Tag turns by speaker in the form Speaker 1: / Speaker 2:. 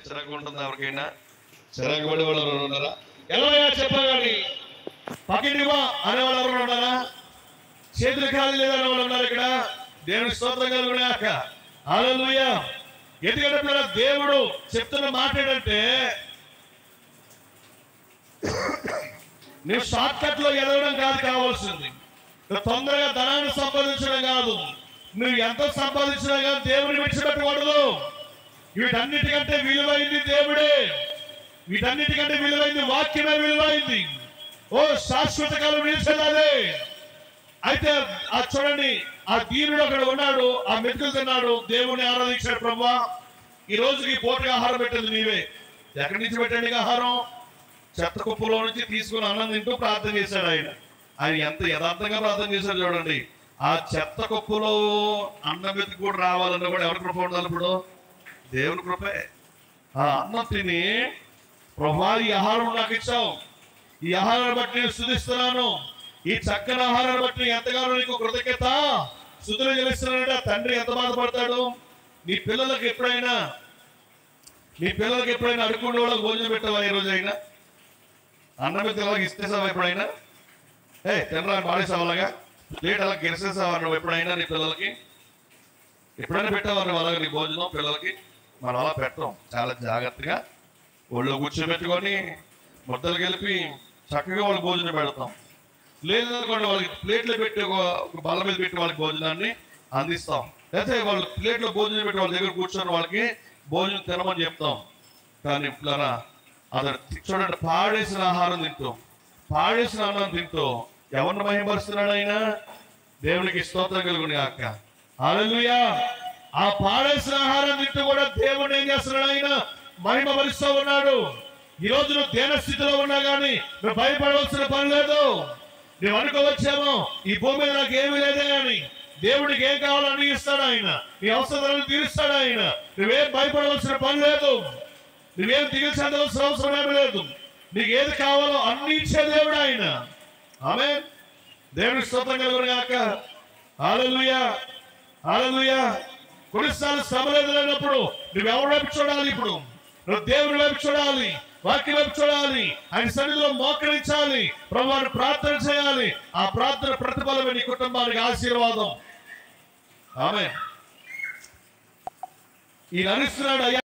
Speaker 1: చిరాకు ఉంటుంది ఎవరికైనా? చిరాకు పడే వాళ్ళు ఎవరు ఉన్నారా? ఎలా చెప్పగాని పకిడివా అనేవాళ్ళు ఎవరు ఉన్నారా? చేతులు ఖాళీ లేదని వాళ్ళు ఉన్నారు ఇక్కడ. దేవుని స్తోత్రం కలుగునాక. హల్లెలూయా. ఎందుకంటే దేవుడు చెప్తున్న మాట ఏంటంటే, నువ్వు షార్ట్ కట్ లో ఎదగడం కాదు కావాల్సింది, తొందరగా ధనాన్ని సంపాదించడం కాదు. నువ్వు ఎంత సంపాదించినా కానీ దేవుని విడిచిపెట్టకూడదు. వీటన్నిటికంటే విలువైంది దేవుడే. వీటన్నిటికంటే విలువైంది వాక్యమే విలువైంది. ఓ శాశ్వత కాలం నిలిచేదే. అయితే ఆ చూడండి, ఆ దీనుడు అక్కడ ఉన్నాడు, ఆ మెతుకులు తిన్నాడు, దేవుని ఆరాధించాడు. ప్రభువా, ఈ రోజుకి పూటగా ఆహారం పెట్టింది నీవే. ఎక్కడి నుంచి పెట్టండి ఆహారం? చెత్త కుప్పలో నుంచి తీసుకుని అన్నం తింటూ ప్రార్థన చేశాడు ఆయన. ఆయన ఎంత యథార్థంగా ప్రార్థన చేశాడు చూడండి. ఆ చెత్త కుప్పలో అన్నం వెతికి కూడా రావాలన్నా కూడా ఎవరి కృప ఉండాలి? ఇప్పుడు దేవుని కృపే. ఆ అన్నం తిని, ప్రభువా ఈ ఆహారం నాకు ఇచ్చావు, ఈ ఆహారాన్ని బట్టి నేను స్తుతిస్తున్నాను, ఈ చక్కని ఆహారాన్ని బట్టి ఎంతగానో నీకు కృతజ్ఞత స్తుతులు చెల్లిస్తున్నానంటే తండ్రి ఎంత బాధపడతాడు? నీ పిల్లలకు ఎప్పుడైనా అడుగుండే వాళ్ళకి భోజనం పెట్టావా? ఈ రోజు అయినా అన్నం పిల్లలకి ఇస్తేసావా? ఎప్పుడైనా తినరా పాడేసావాలాగా ప్లేట్ అలా గెలిసేసావా నువ్వు ఎప్పుడైనా? నీ పిల్లలకి ఎప్పుడైనా పెట్టావా నువ్వు అలాగే నీ భోజనం పిల్లలకి? మనం అలా పెట్టాం. చాలా జాగ్రత్తగా ఒళ్ళో కూర్చోబెట్టుకొని ముద్దలు కలిపి చక్కగా వాళ్ళకి భోజనం పెడతాం. లేదనుకోండి, వాళ్ళకి ప్లేట్లో పెట్టి ఒక బల్ల మీద పెట్టి వాళ్ళకి భోజనాన్ని అందిస్తాం. లేకపోతే వాళ్ళు ప్లేట్లో భోజనం పెట్టి వాళ్ళ దగ్గర కూర్చొని వాళ్ళకి భోజనం తినమని చెప్తాం. కానీ పిల్లరా, అతను చూడండి, పాడేసిన ఆహారం తింటూ, పాడేసిన అన్నం తింటూ ఎవరిని మహిమపరుస్తున్నాడు ఆయన? దేవునికి స్తోత్రం కలుగును గాక. హల్లెలూయా. ఆ పాడేసిన ఆహారం తింటూ కూడా దేవుడు ఏం చేస్తున్నాడు? ఆయన మహిమపరుస్తూ ఉన్నాడు. ఈ రోజు నువ్వు దేన స్థితిలో ఉన్నా కానీ నువ్వు భయపడవలసిన పని లేదు. నువ్వు అనుకోవచ్చేమో ఈ భూమి మీద నాకు ఏమీ లేదే అని. దేవుడికి ఏం కావాలో అన్ని ఇస్తాడు ఆయన. నీ అవసరాలను తీరుస్తాడు ఆయన. నువ్వేం భయపడవలసిన పని లేదు. నువ్వేం దిగులు చెందవలసిన అవసరం ఏమి లేదు. నీకు ఏది కావాలో అన్ని ఇచ్చే దేవుడు ఆయన. ఆమేన్. దేవుని స్తోత్రం కలుగును గాక. హల్లెలూయా, హల్లెలూయా. కొన్నిసార్లు శ్రమలు ఎదురైనప్పుడు నువ్వెవరి వైపు చూడాలి? ఇప్పుడు నువ్వు దేవుని వైపు చూడాలి, వాక్యం వైపు చూడాలి, ఆయన సన్నిధిలో మోకరించాలి, ప్రభువుని ప్రార్థన చేయాలి. ఆ ప్రార్థన ప్రతిఫలమే నీ కుటుంబానికి ఆశీర్వాదం. ఆమేన్. ఈయన అనుస్తున్నాడు.